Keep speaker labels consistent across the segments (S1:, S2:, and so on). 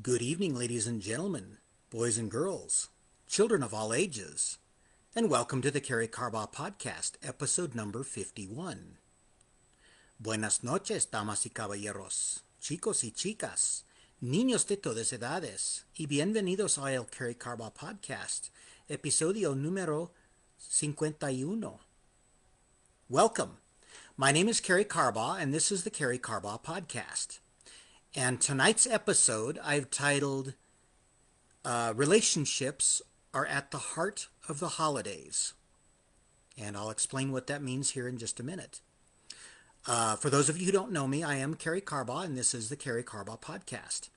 S1: Good evening, ladies and gentlemen, boys and girls, children of all ages, and welcome to the Karey Carbaugh podcast, episode number 51. Buenas noches, damas y caballeros, chicos y chicas, niños de todas edades, y bienvenidos a el Karey Carbaugh podcast, episodio número 51. Welcome. My name is Karey Carbaugh, and this is the Karey Carbaugh podcast. And tonight's episode I've titled Relationships Are at the Heart of the Holidays. And I'll explain what that means here in just a minute. For those of you who don't know me, I am Karey Carbaugh, and this is the Karey Carbaugh podcast.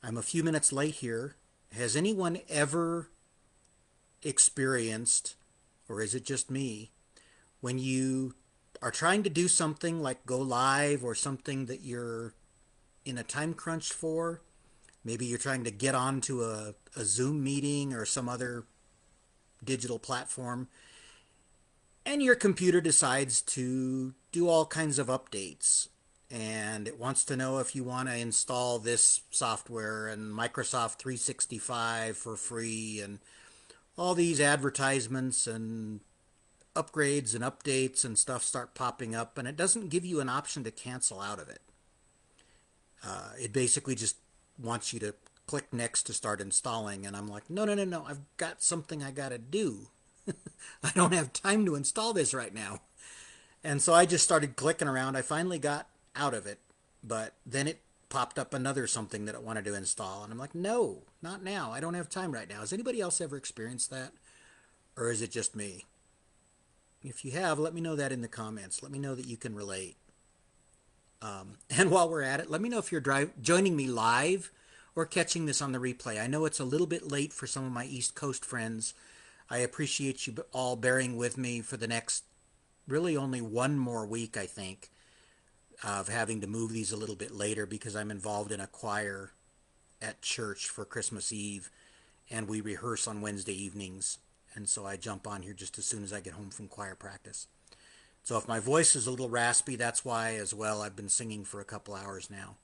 S1: I'm a few minutes late here. Has anyone ever experienced, or is it just me, when you are trying to do something like go live or something that you're in a time crunch for? Maybe you're trying to get onto a Zoom meeting or some other digital platform, and your computer decides to do all kinds of updates, and it wants to know if you want to install this software and Microsoft 365 for free, and all these advertisements and upgrades and updates and stuff start popping up, and it doesn't give you an option to cancel out of it. It basically just wants you to click next to start installing, and I'm like, no, I've got something I gotta do. I don't have time to install this right now. And so I just started clicking around. I finally got out of it, but then it popped up another something that it wanted to install, and I'm like, no, not now. I don't have time right now. Has anybody else ever experienced that, or is it just me? If you have, let me know that in the comments. Let me know that you can relate. And while we're at it, let me know if you're joining me live or catching this on the replay. I know it's a little bit late for some of my East Coast friends. I appreciate you all bearing with me for the next, really only one more week, I think, of having to move these a little bit later because I'm involved in a choir at church for Christmas Eve, and we rehearse on Wednesday evenings. And so I jump on here just as soon as I get home from choir practice. So if my voice is a little raspy, that's why as well. I've been singing for a couple hours now.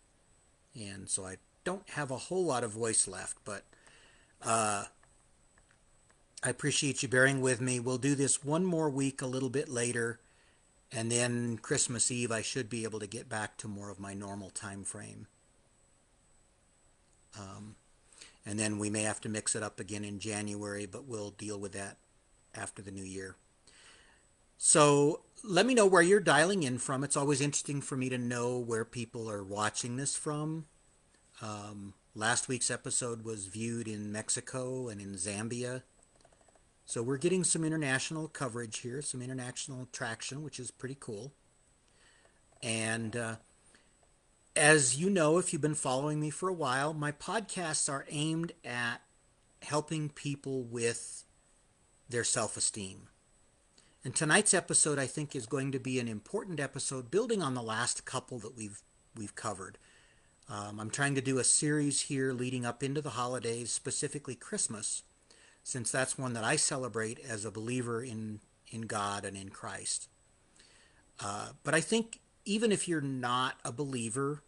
S1: And so I don't have a whole lot of voice left, but I appreciate you bearing with me. We'll do this one more week a little bit later, and then Christmas Eve I should be able to get back to more of my normal time frame. And then we may have to mix it up again in January, but we'll deal with that after the new year. So let me know where you're dialing in from. It's always interesting for me to know where people are watching this from. Last week's episode was viewed in Mexico and in Zambia. So we're getting some international coverage here, some international traction, which is pretty cool. And as you know, if you've been following me for a while, my podcasts are aimed at helping people with their self-esteem. And tonight's episode, I think, is going to be an important episode, building on the last couple that we've covered. I'm trying to do a series here leading up into the holidays, specifically Christmas, since that's one that I celebrate as a believer in God and in Christ. But I think even if you're not a believer,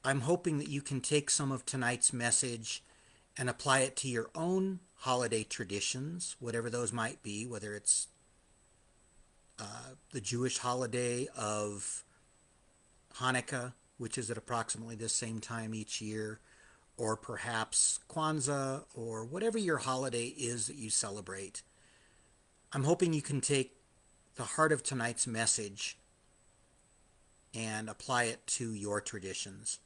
S1: I'm hoping that you can take some of tonight's message and apply it to your own holiday traditions, whatever those might be, whether it's the Jewish holiday of Hanukkah, which is at approximately the same time each year, or perhaps Kwanzaa, or whatever your holiday is that you celebrate. I'm hoping you can take the heart of tonight's message and apply it to your traditions.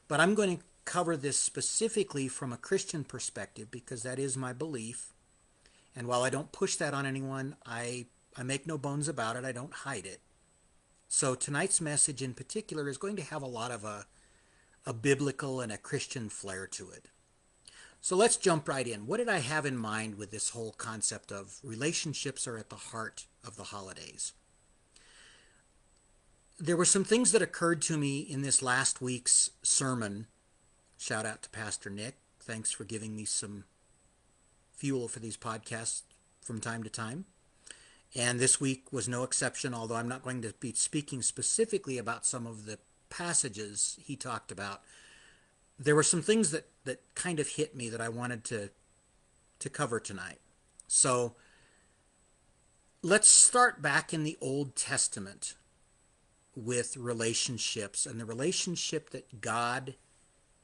S1: But I'm going to cover this specifically from a Christian perspective because that is my belief. And while I don't push that on anyone, I make no bones about it. I don't hide it. So tonight's message in particular is going to have a lot of a biblical and a Christian flair to it. So let's jump right in. What did I have in mind with this whole concept of relationships are at the heart of the holidays? There were some things that occurred to me in this last week's sermon. Shout out to Pastor Nick. Thanks for giving me some fuel for these podcasts from time to time. And this week was no exception, although I'm not going to be speaking specifically about some of the passages he talked about. there were some things that kind of hit me that I wanted to cover tonight. So let's start back in the Old Testament with relationships and the relationship that God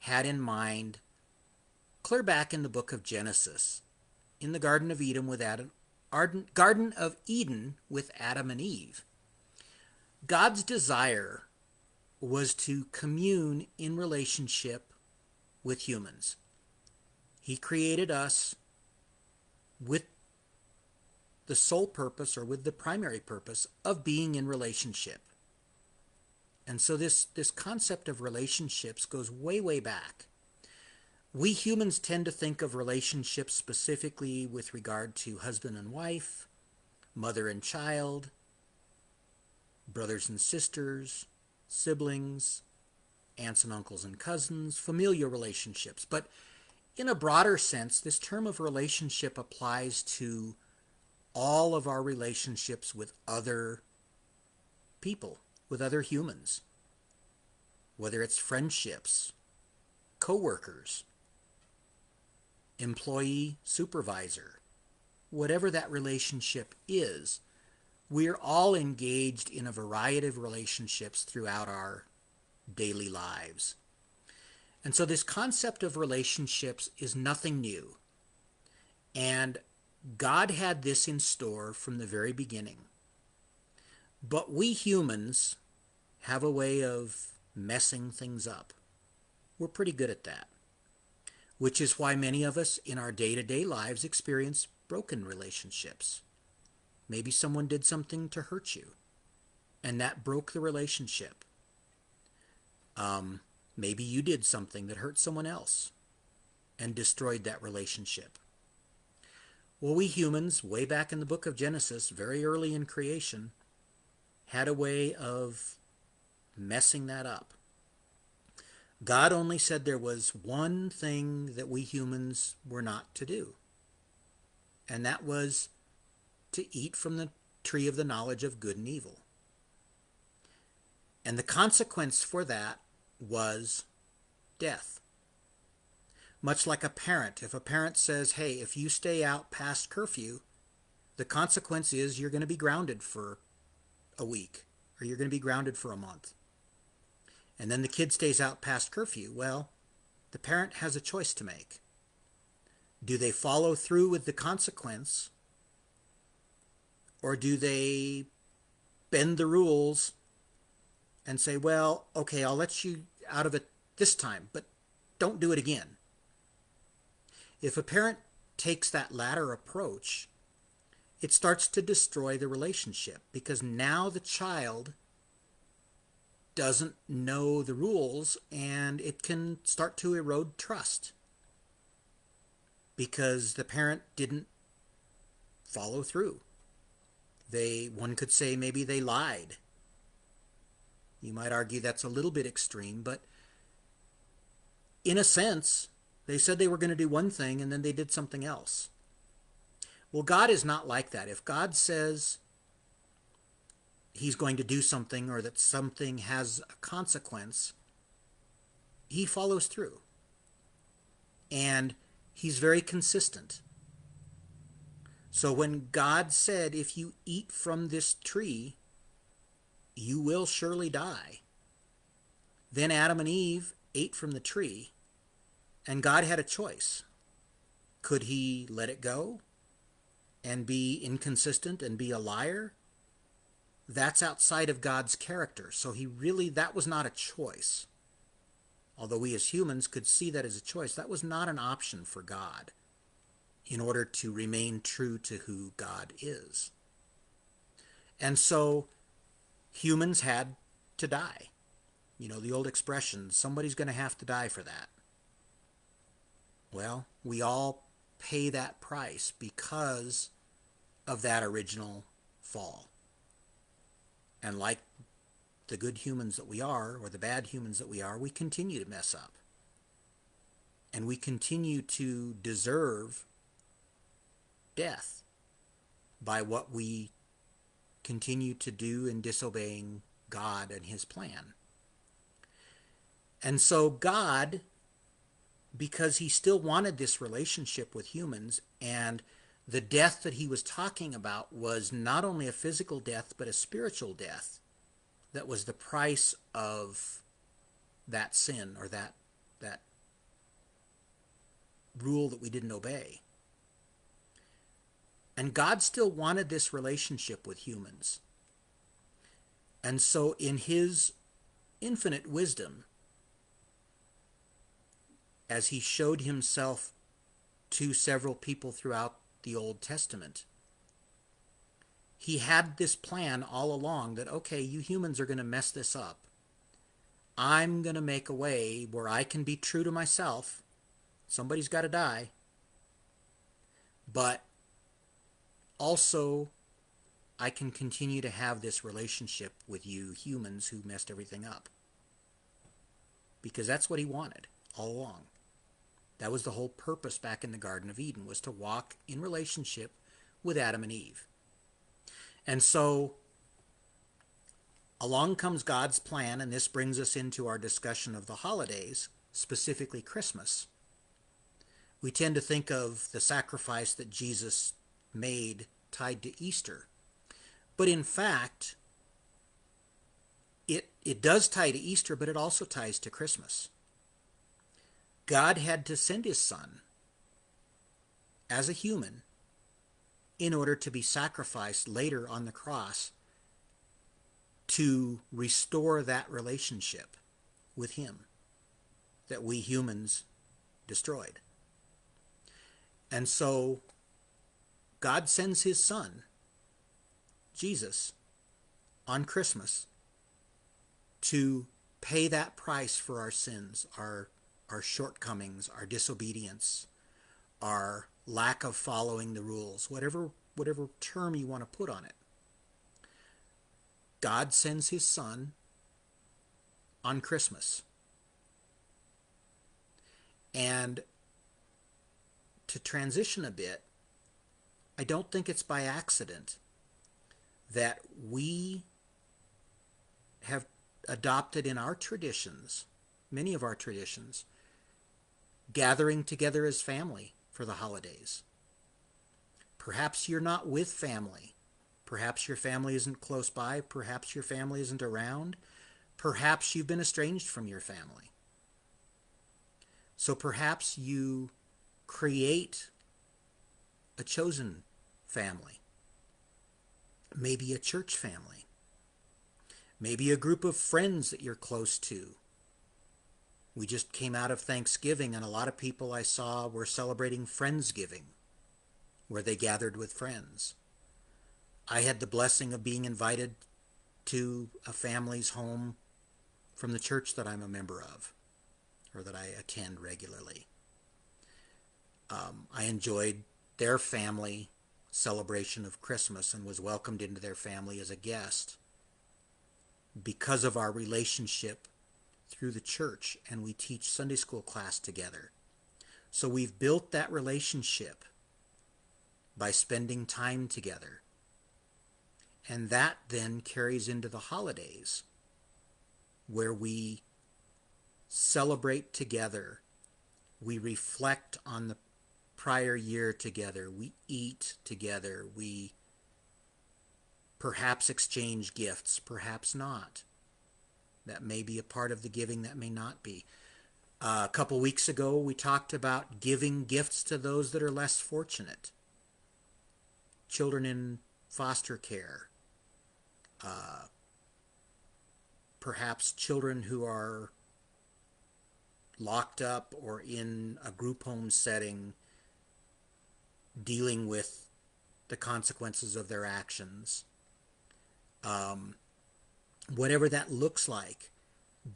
S1: had in mind clear back in the book of Genesis, in the Garden of Eden with Adam and Eve. God's desire was to commune in relationship with humans. He created us with the sole purpose, or with the primary purpose, of being in relationship. And so this concept of relationships goes way, way back. We humans tend to think of relationships specifically with regard to husband and wife, mother and child, brothers and sisters, siblings, aunts and uncles and cousins, familial relationships. But in a broader sense, this term of relationship applies to all of our relationships with other people, with other humans, whether it's friendships, coworkers, employee, supervisor, whatever that relationship is, we're all engaged in a variety of relationships throughout our daily lives. And so this concept of relationships is nothing new. And God had this in store from the very beginning. But we humans have a way of messing things up. We're pretty good at that, which is why many of us in our day-to-day lives experience broken relationships. Maybe someone did something to hurt you, and that broke the relationship. Maybe you did something that hurt someone else and destroyed that relationship. Well, we humans, way back in the book of Genesis, very early in creation, had a way of messing that up. God only said there was one thing that we humans were not to do, and that was to eat from the tree of the knowledge of good and evil. And the consequence for that was death. Much like a parent. If a parent says, hey, if you stay out past curfew, the consequence is you're going to be grounded for a week, or you're going to be grounded for a month. And then the kid stays out past curfew. Well, the parent has a choice to make. Do they follow through with the consequence, or do they bend the rules and say, well, okay, I'll let you out of it this time, but don't do it again? If a parent takes that latter approach, it starts to destroy the relationship, because now the child doesn't know the rules, and it can start to erode trust because the parent didn't follow through. One could say maybe they lied. You might argue that's a little bit extreme, but in a sense, they said they were going to do one thing and then they did something else. Well, God is not like that. If God says he's going to do something, or that something has a consequence, he follows through. And he's very consistent. So when God said, if you eat from this tree, you will surely die, then Adam and Eve ate from the tree, and God had a choice. Could he let it go and be inconsistent and be a liar? That's outside of God's character. So that was not a choice. Although we as humans could see that as a choice, that was not an option for God in order to remain true to who God is. And so humans had to die. You know, the old expression, somebody's going to have to die for that. Well, we all pay that price because of that original fall. And like the good humans that we are, or the bad humans that we are, we continue to mess up. And we continue to deserve death by what we continue to do in disobeying God and his plan. And so God because he still wanted this relationship with humans, and the death that he was talking about was not only a physical death but a spiritual death that was the price of that sin, or that rule that we didn't obey. And God still wanted this relationship with humans. And so in his infinite wisdom, as he showed himself to several people throughout the Old Testament, he had this plan all along that, okay, you humans are going to mess this up. I'm going to make a way where I can be true to myself. Somebody's got to die. But also, I can continue to have this relationship with you humans who messed everything up. Because that's what he wanted all along. That was the whole purpose back in the Garden of Eden, was to walk in relationship with Adam and Eve. And so along comes God's plan, and this brings us into our discussion of the holidays, specifically Christmas. We tend to think of the sacrifice that Jesus made tied to Easter. But in fact, it does tie to Easter, but it also ties to Christmas. God had to send his son as a human in order to be sacrificed later on the cross to restore that relationship with him that we humans destroyed. And so God sends his son, Jesus, on Christmas to pay that price for our sins, our shortcomings, our disobedience, our lack of following the rules, whatever term you want to put on it. God sends his son on Christmas. And to transition a bit, I don't think it's by accident that we have adopted in our traditions, many of our traditions, gathering together as family for the holidays. Perhaps you're not with family. Perhaps your family isn't close by. Perhaps your family isn't around. Perhaps you've been estranged from your family. So perhaps you create a chosen family. Maybe a church family. Maybe a group of friends that you're close to. We just came out of Thanksgiving, and a lot of people I saw were celebrating Friendsgiving, where they gathered with friends. I had the blessing of being invited to a family's home from the church that I'm a member of, or that I attend regularly. I enjoyed their family celebration of Christmas and was welcomed into their family as a guest because of our relationship through the church, and we teach Sunday school class together. So we've built that relationship by spending time together. And that then carries into the holidays, where we celebrate together, we reflect on the prior year together, we eat together, we perhaps exchange gifts, perhaps not. That may be a part of the giving, that may not be. A couple weeks ago, we talked about giving gifts to those that are less fortunate. Children in foster care. Perhaps children who are locked up or in a group home setting, dealing with the consequences of their actions. Whatever that looks like,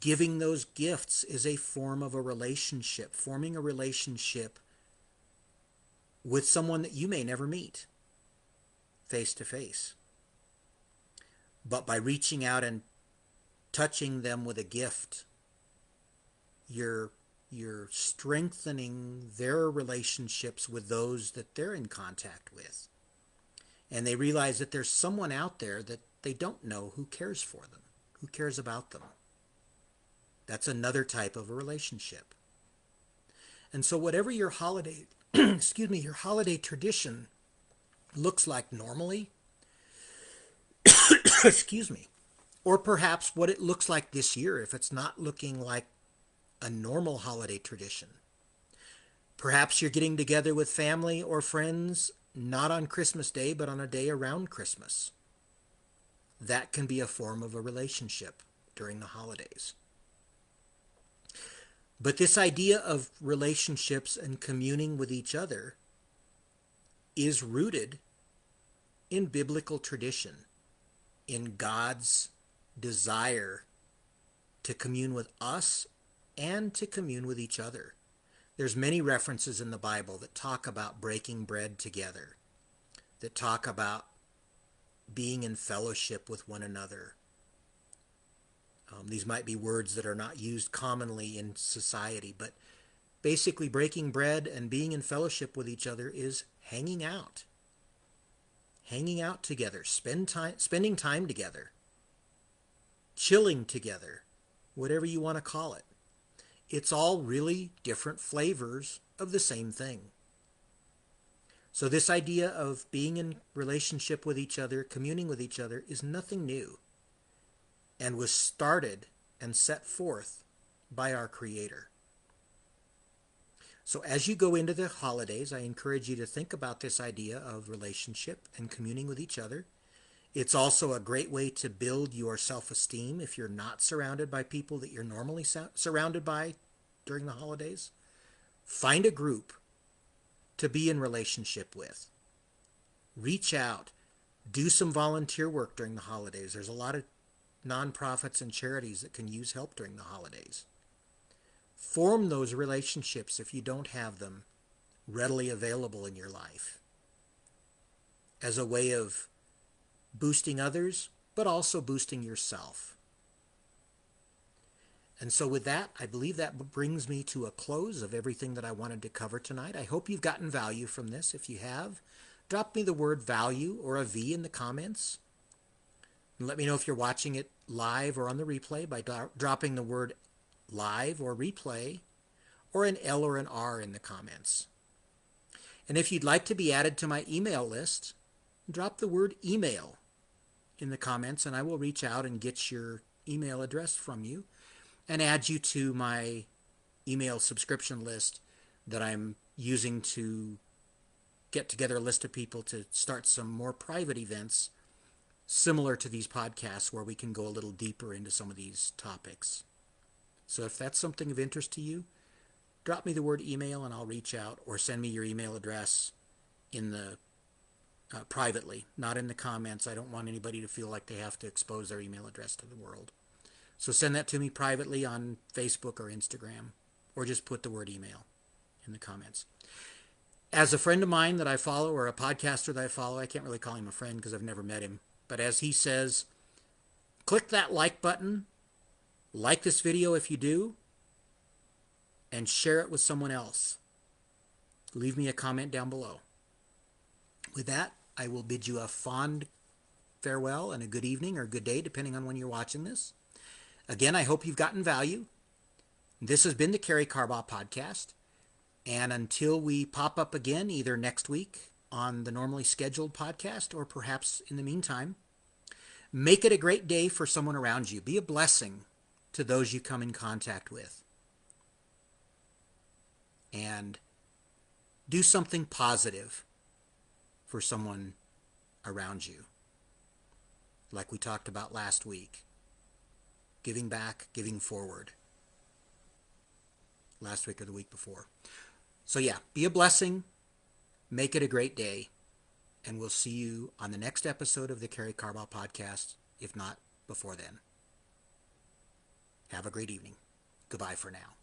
S1: giving those gifts is a form of a relationship, forming a relationship with someone that you may never meet face to face. But by reaching out and touching them with a gift, you're strengthening their relationships with those that they're in contact with. And they realize that there's someone out there that they don't know who cares for them, who cares about them. That's another type of a relationship. And so whatever your holiday, excuse me, your holiday tradition looks like normally, excuse me, or perhaps what it looks like this year if it's not looking like a normal holiday tradition. Perhaps you're getting together with family or friends not on Christmas Day, but on a day around Christmas. That can be a form of a relationship during the holidays. But this idea of relationships and communing with each other is rooted in biblical tradition, in God's desire to commune with us and to commune with each other. There's many references in the Bible that talk about breaking bread together, that talk about being in fellowship with one another. These might be words that are not used commonly in society, but basically breaking bread and being in fellowship with each other is hanging out together, spending time together, chilling together, whatever you want to call it. It's all really different flavors of the same thing. So this idea of being in relationship with each other, communing with each other, is nothing new and was started and set forth by our Creator. So as you go into the holidays, I encourage you to think about this idea of relationship and communing with each other. It's also a great way to build your self-esteem if you're not surrounded by people that you're normally surrounded by during the holidays. Find a group to be in relationship with. Reach out. Do some volunteer work during the holidays. There's a lot of nonprofits and charities that can use help during the holidays. Form those relationships if you don't have them readily available in your life as a way of boosting others, but also boosting yourself. And so with that, I believe that brings me to a close of everything that I wanted to cover tonight. I hope you've gotten value from this. If you have, drop me the word value or a V in the comments. And let me know if you're watching it live or on the replay by dropping the word live or replay or an L or an R in the comments. And if you'd like to be added to my email list, drop the word email in the comments and I will reach out and get your email address from you and add you to my email subscription list that I'm using to get together a list of people to start some more private events similar to these podcasts where we can go a little deeper into some of these topics. So if that's something of interest to you, drop me the word email and I'll reach out, or send me your email address in the privately, not in the comments. I don't want anybody to feel like they have to expose their email address to the world. So send that to me privately on Facebook or Instagram, or just put the word email in the comments. As a friend of mine that I follow, or a podcaster that I follow, I can't really call him a friend because I've never met him, but as he says, click that like button, like this video if you do, and share it with someone else. Leave me a comment down below. With that, I will bid you a fond farewell and a good evening or good day, depending on when you're watching this. Again, I hope you've gotten value. This has been the Karey Carbaugh Podcast. And until we pop up again, either next week on the normally scheduled podcast, or perhaps in the meantime, make it a great day for someone around you. Be a blessing to those you come in contact with. And do something positive for someone around you. Like we talked about last week. Giving back, giving forward. Last week or the week before. So yeah, be a blessing. Make it a great day. And we'll see you on the next episode of the Karey Carbaugh Podcast, if not before then. Have a great evening. Goodbye for now.